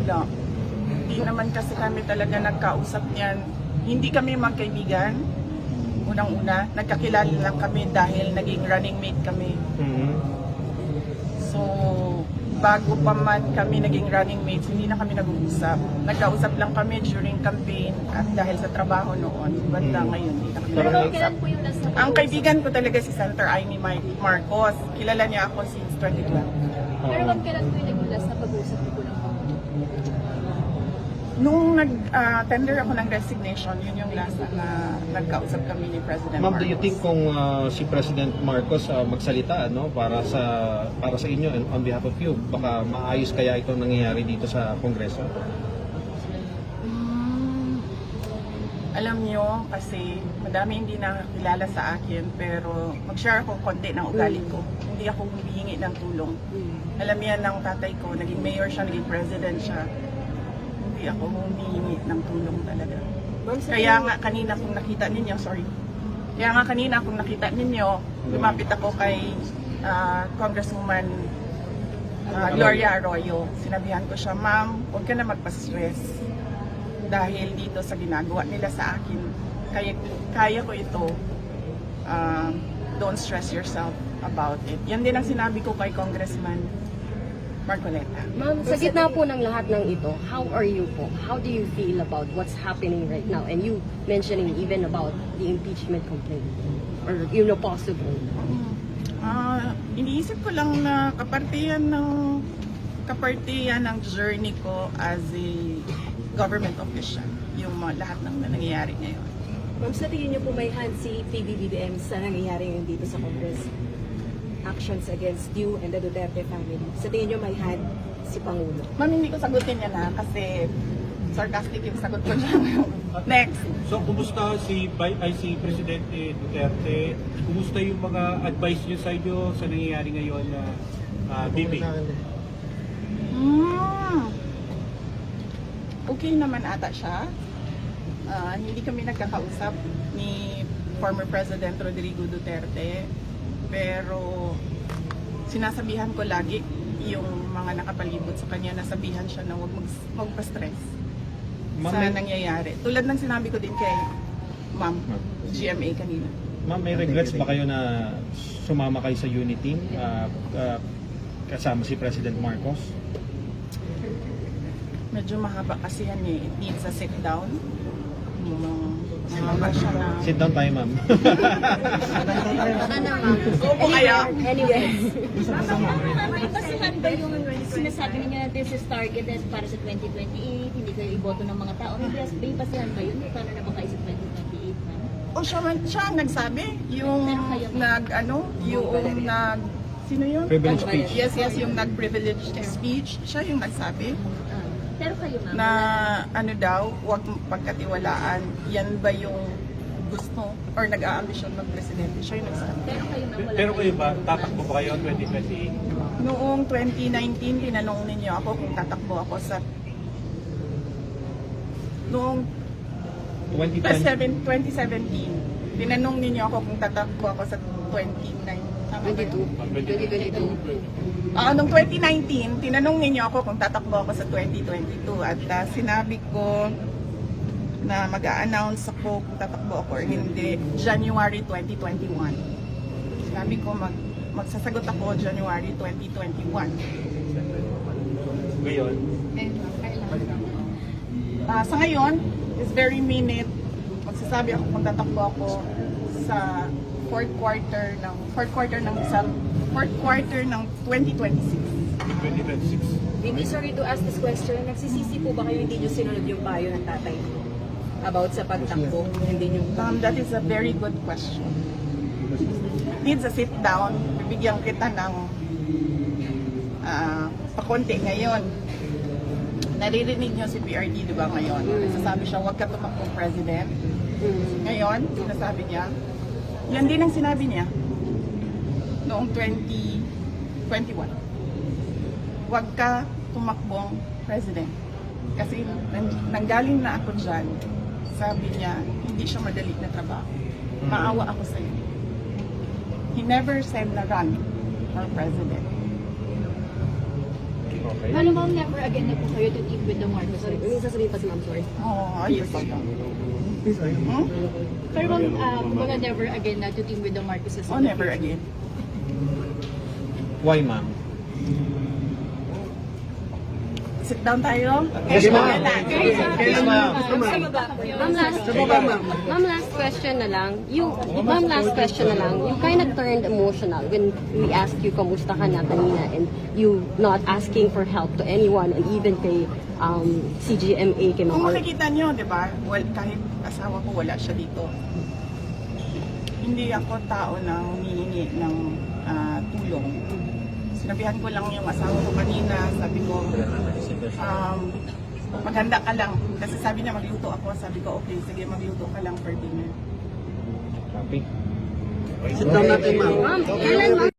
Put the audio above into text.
Wala. Hindi naman kasi kami talaga nagkausap niyan. Hindi kami magkaibigan. Unang-una, nagkakilala lang kami dahil naging running mate kami. So, bago pa man kami naging running mates, hindi na kami nag-uusap. Nagkausap lang kami during campaign at dahil sa trabaho noon. Banda ngayon, hindi na kami Pero nag-uusap. kailan po yung last na Ang kaibigan ko talaga si Senator Amy Marcos. Kilala niya ako since 2012. Pero ma'am, kailan po yung naging last na pag-uusap niyo po ng mga? Nung nag-tender ako ng resignation, yun yung last na nagkausap kami ni President Ma'am, Marcos. do you think kung si President Marcos magsalita para sa inyo and on behalf of you, baka maayos kaya ito nangyayari dito sa Kongreso? Alam nyo, kasi madami hindi nakakilala sa akin, pero mag-share ako konti ng ugali ko. Hindi ako humihingi ng tulong. Alam yan ng tatay ko, naging mayor siya, naging president siya. Hindi ako humihingi ng tulong talaga. Kaya nga kanina kung nakita ninyo, lumapit ako kay Congresswoman Gloria Arroyo. Sinabihan ko siya, ma'am, huwag ka na magpa-stress. Dahil dito sa ginagawa nila sa akin, kaya ko ito. Don't stress yourself about it. Yan din ang sinabi ko kay Congressman Marcoleta. Ma'am, sa gitna po ng lahat ng ito, how are you po? How do you feel about what's happening right now? And you mentioning even about the impeachment complaint or possible. Iniisip ko lang na kapartiyan ng journey ko as a government official, yung lahat ng nangyayari ngayon. Ma'am, sa tingin niyo po may hand si PBBM sa nangyayari ngayon dito sa Congress? Actions against you and the Duterte family. Sa tingin niyo may hand si Pangulo? Ma'am, hindi ko sagutin yan kasi sarcastic yung sagot ko dyan. Next. So, kumusta si Presidente Duterte? Kumusta yung mga advice niyo sa inyo sa nangyayari ngayon na BP? Okay naman ata siya. Hindi kami nagkakausap ni former President Rodrigo Duterte. Pero sinasabihan ko lagi yung mga nakapalibot sa kanya, nasabihan siya na huwag magpa-stress sa nangyayari. Tulad ng sinabi ko din kay Ma'am GMA kanina. Ma'am, may regrets ba kayo na sumama kayo sa unity kasama si President Marcos? Medyo mahaba kasi yan eh. It needs a sit down. Mahaba siya na... Sit down tayo, ma'am. Opo kaya. Anyways. May basihan ba yung sinasabi niyo na this is targeted para sa 2028, hindi kayo iboto ng mga tao? May basihan ba yun? Paano na baka isip 2028? O siya ang nagsabi. Sino yun? Privilege speech. Yes, yung nag-privileged speech. Siya yung nagsabi. Pero kayo ma'am, Na huwag pagkatiwalaan. Yan ba yung gusto or nag-aambisyon mag-presidente? Siya yung nagsabi. Pero kayo ba, tatakbo ba kayo 2028? Noong 2019, tinanong ninyo ako kung tatakbo ako sa... Noong 2017, tinanong ninyo ako kung tatakbo ako sa 22. Noong 2019, tinanong ninyo ako kung tatakbo ako sa 2022 at sinabi ko na mag-a-announce ako kung tatakbo ako or hindi January 2021. Sinabi ko magsasagot ako January 2021. Ngayon? Sa ngayon, this very minute, magsasabi ako kung tatakbo ako sa fourth quarter ng 2026. 2026. Hindi, sorry to ask this question. Nagsisisi po ba kayo hindi niyo sinunod yung payo ng tatay about sa pagtakbo? Hindi niyo... That is a very good question. Needs a sit down. Bibigyan kita ng pakonti ngayon. Naririnig niyo si PRD, di ba ngayon? Nagsasabi siya, huwag ka tumakbong president. Ngayon, sinasabi niya, yan din ang sinabi niya noong 2021. Huwag ka tumakbong president. Kasi nanggaling na ako dyan, sabi niya, hindi siya madali na trabaho. Maawa ako sa'yo. He never said na run for president. Okay. Alam mo, never again na po kayo to team with the Marcos. Sorry, may sasabihin pa si ma'am, sorry. Oo, ayos pa yun. Hmm? Pero mga never again na to team with the Marcoses. Oh, never again. Why, ma'am? Sit down tayo. Yes, ma'am. Guys, Yes, ma'am. Ma'am, last question na lang. Last question na lang. You kind of turned emotional when we asked you kamusta ka na kanina and you not asking for help to anyone and even kay CGMA kay Kung Ma'am. makikita nyo, di ba, kahit asawa ko wala siya dito. Hindi ako tao na humihingi ng tulong. Sinabihan ko lang yung asawa ko kanina, sabi ko, maghanda ka lang. Kasi sabi niya magluto ako, sabi ko, okay, sige magluto ka lang for dinner. Copy. Ma'am, kailan ma'am?